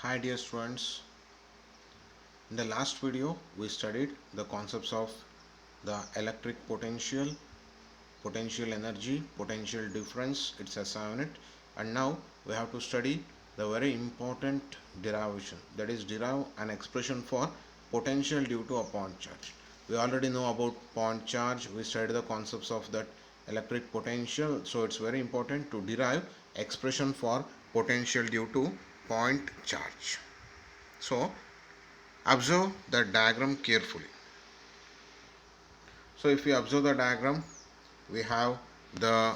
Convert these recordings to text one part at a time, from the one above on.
Hi dear students, in the last video we studied the concepts of the electric potential, potential energy, potential difference, its SI unit, and now we have to study the very important derivation, that is derive an expression for potential due to a point charge. We already know about point charge, we studied the concepts of that electric potential, so it's very important to derive expression for potential due to point charge. So observe the diagram carefully. So if we observe the diagram, we have the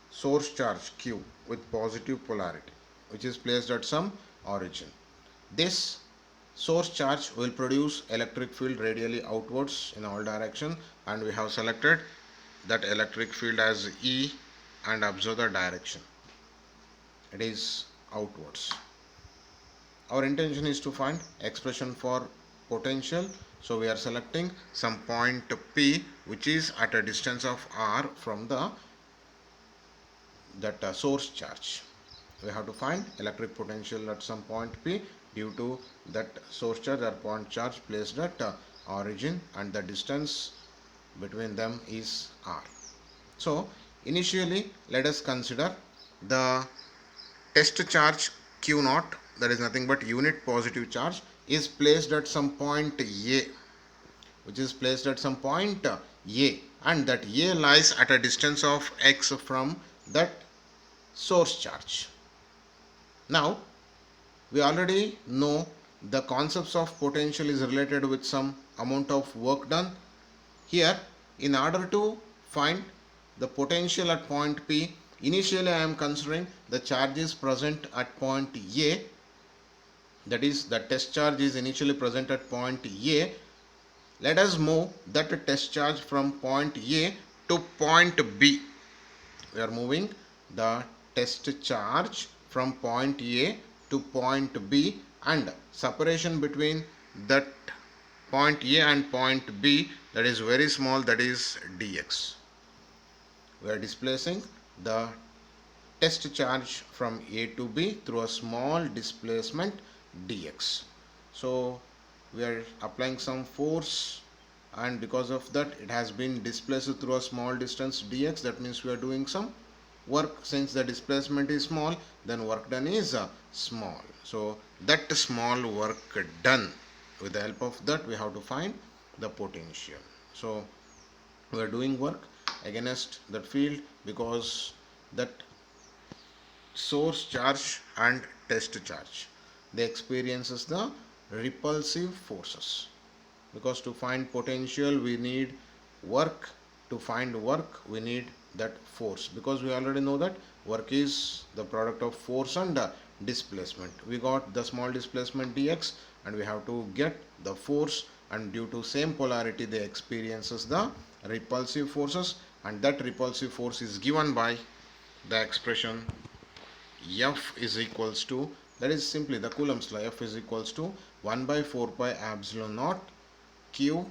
source charge Q with positive polarity, which is placed at some origin. This source charge will produce electric field radially outwards in all direction, and we have selected that electric field as E and observe the direction. It is outwards. Our intention is to find expression for potential, so we are selecting some point P which is at a distance of r from the source charge. We have to find electric potential at some point P due to that source charge or point charge placed at origin, and the distance between them is r. So initially let us consider the test charge Q naught, that is nothing but unit positive charge, is placed at some point A, which is placed at some point A, and that A lies at a distance of x from that source charge. Now we already know the concepts of potential is related with some amount of work done. Here, in order to find the potential at point P, initially I am considering the charge is present at point A, that is the test charge is initially present at point A. Let us move that test charge from point A to point B. We are moving the test charge from point A to point B, and separation between that point A and point B, that is very small, that is dx. We are displacing the test charge from A to B through a small displacement dx. So we are applying some force, and because of that it has been displaced through a small distance dx. That means we are doing some work. Since the displacement is small, then work done is small. So that small work done, with the help of that we have to find the potential. So we are doing work against that field because that source charge and test charge, they experiences the repulsive forces, because to find potential we need work, to find work we need that force, because we already know that work is the product of force and displacement. We got the small displacement dx, and we have to get the force, and due to same polarity they experiences the repulsive forces, and that repulsive force is given by the expression F is equals to, that is simply the Coulomb's law. F is equals to 1 by 4 pi epsilon naught Q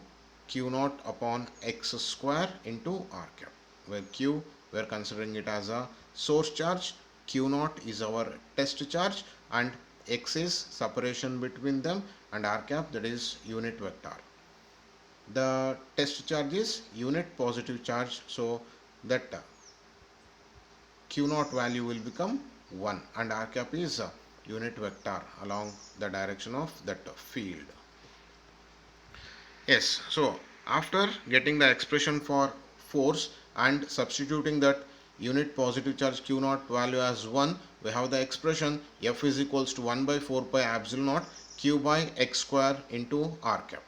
naught upon x square into r cap, where Q we are considering it as a source charge, Q naught is our test charge, and x is separation between them, and r cap, that is unit vector. The test charge is unit positive charge, so that Q naught value will become 1, and r cap is a unit vector along the direction of that field. Yes, so after getting the expression for force and substituting that unit positive charge Q naught value as 1, we have the expression F is equals to 1 by 4 pi epsilon naught Q by x square into r cap.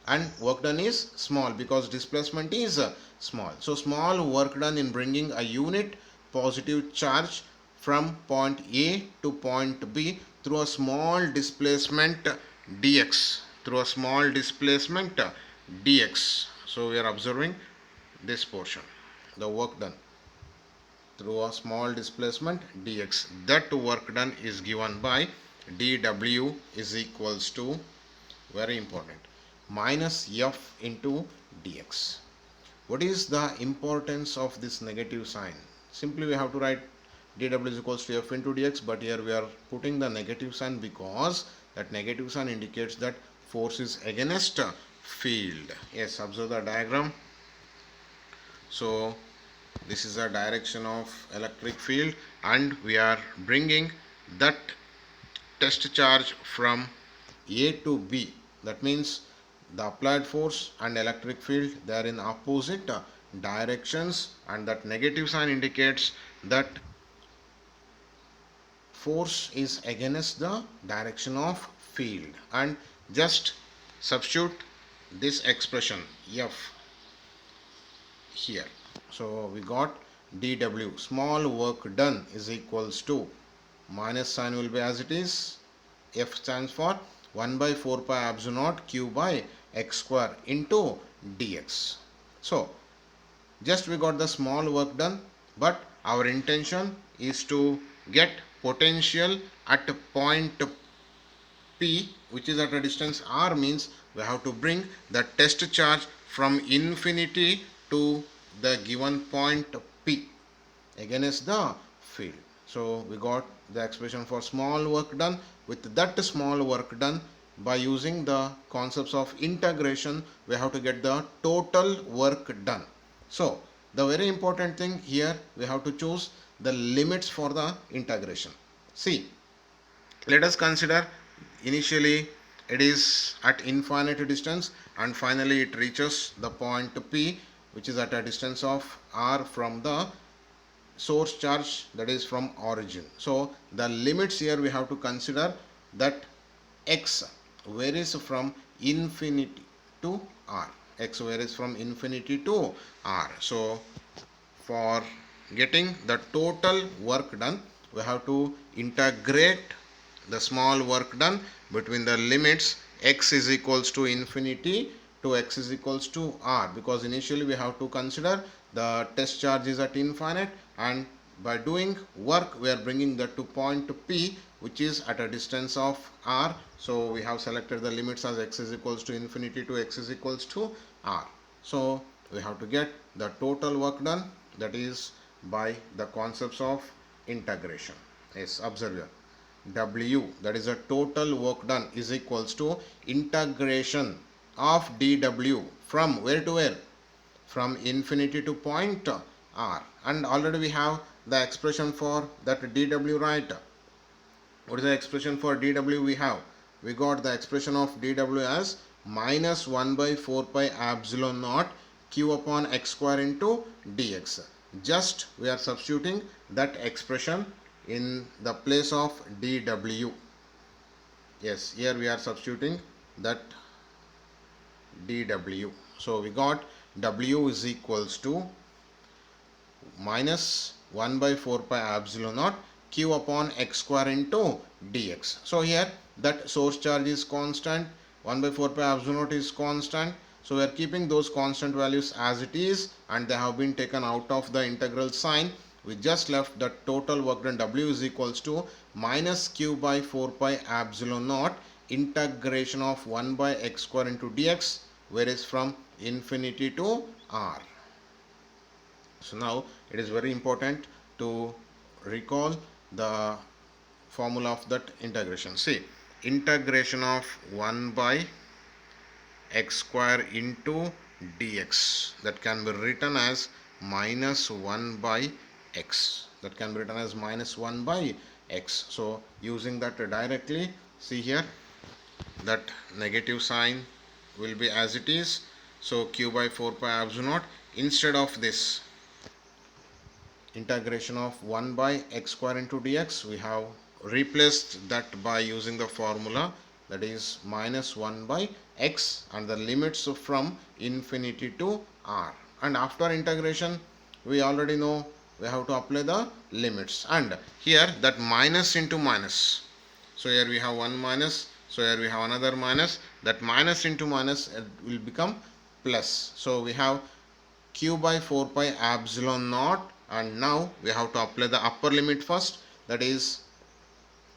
And work done is small because displacement is small. So small work done in bringing a unit positive charge from point A to point B through a small displacement dx, through a small displacement dx. So we are observing this portion, the work done through a small displacement dx. That work done is given by dw is equals to, very important, minus f into dx. What is the importance of this negative sign? Simply we have to write dw is equals to f into dx, but here we are putting the negative sign because that negative sign indicates that force is against field. Yes, observe the diagram. So this is the direction of electric field, and we are bringing that test charge from A to B. That means the applied force and electric field, they are in opposite directions, and that negative sign indicates that force is against the direction of field. And just substitute this expression F here. So we got dw, small work done, is equals to, minus sign will be as it is, F stands for 1 by 4 pi epsilon naught q by x square into dx. So just we got the small work done, but our intention is to get potential at point P, which is at a distance r, means we have to bring the test charge from infinity to the given point P against the field. So we got the expression for small work done. With that small work done, by using the concepts of integration, we have to get the total work done. So the very important thing here, we have to choose the limits for the integration. See, let us consider initially it is at infinite distance, and finally it reaches the point P, which is at a distance of r from the source charge, that is from origin. So the limits here we have to consider that x varies from infinity to r. X varies from infinity to r. So for getting the total work done, we have to integrate the small work done between the limits x is equals to infinity to x is equals to r, because initially we have to consider the test charge is at infinite, and by doing work we are bringing that to point P, which is at a distance of r. So we have selected the limits as x is equals to infinity to x is equals to r. So we have to get the total work done, that is by the concepts of integration. Yes, observe here. W, that is a total work done, is equals to integration of dw from where to where? From infinity to point r. And already we have the expression for that dw, right? What is the expression for dw we have? We got the expression of dw as minus 1 by 4 pi epsilon naught q upon x square into dx. Just we are substituting that expression in the place of dw. Yes, here we are substituting that dw. So we got w is equals to minus 1 by 4 pi epsilon naught q upon x square into dx. So here that source charge is constant, 1 by 4 pi epsilon naught is constant. So we are keeping those constant values as it is, and they have been taken out of the integral sign. We just left the total work done, w is equals to minus q by 4 pi epsilon naught integration of 1 by x square into dx, whereas from infinity to r. So now it is very important to recall the formula of that integration. See, integration of 1 by x square into dx, that can be written as minus 1 by x, that can be written as minus 1 by x. So using that directly, see here that negative sign will be as it is. So q by 4 pi epsilon naught, instead of this integration of 1 by x square into dx, we have replaced that by using the formula, that is minus 1 by x, and the limits from infinity to r. And after integration, we already know we have to apply the limits, and here that minus into minus, so here we have one minus, so here we have another minus, that minus into minus will become plus. So we have q by 4 pi epsilon naught, and now we have to apply the upper limit first, that is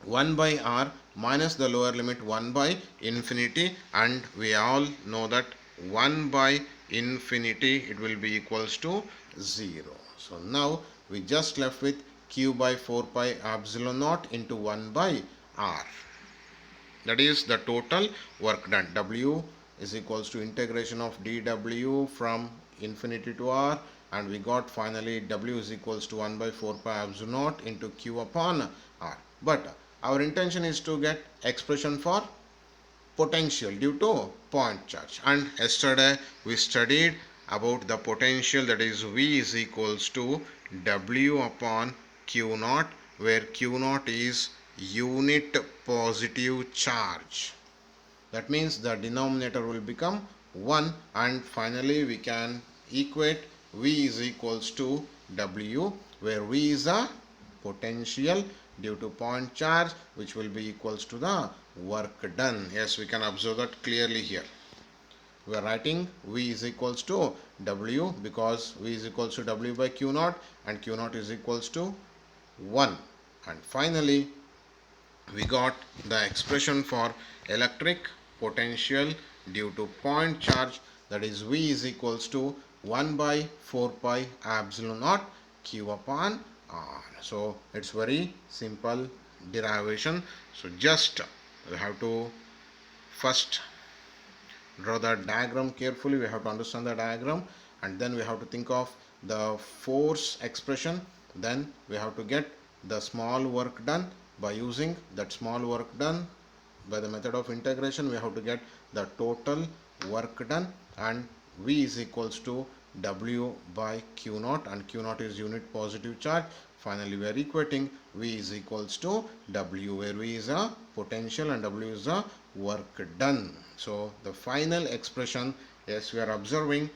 1 by r minus the lower limit 1 by infinity, and we all know that 1 by infinity it will be equals to 0. So now we just left with q by 4 pi epsilon naught into 1 by r. That is the total work done. W is equals to integration of dw from infinity to r, and we got finally W is equals to 1 by 4 pi epsilon naught into q upon r. But our intention is to get expression for potential due to point charge, and yesterday we studied about the potential, that is V is equals to W upon Q naught, where Q naught is unit positive charge. That means the denominator will become 1, and finally we can equate V is equals to W, where V is a potential due to point charge, which will be equals to the work done. Yes, we can observe that clearly here. We are writing V is equals to W because V is equals to W by Q naught, and Q naught is equals to 1. And finally we got the expression for electric potential due to point charge, that is V is equals to 1 by 4 pi epsilon naught Q upon R. So it's very simple derivation. So just we have to first draw the diagram carefully. We have to understand the diagram, and then we have to think of the force expression. Then we have to get the small work done. By using that small work done by the method of integration, we have to get the total work done, and V is equals to W by Q naught, and Q naught is unit positive charge. Finally we are equating V is equals to W, where V is a potential and W is a work done. So the final expression, yes, we are observing,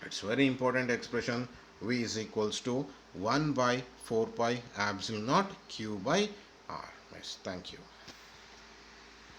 it's very important expression, V is equals to 1 by 4 pi epsilon naught Q by R. Yes, thank you.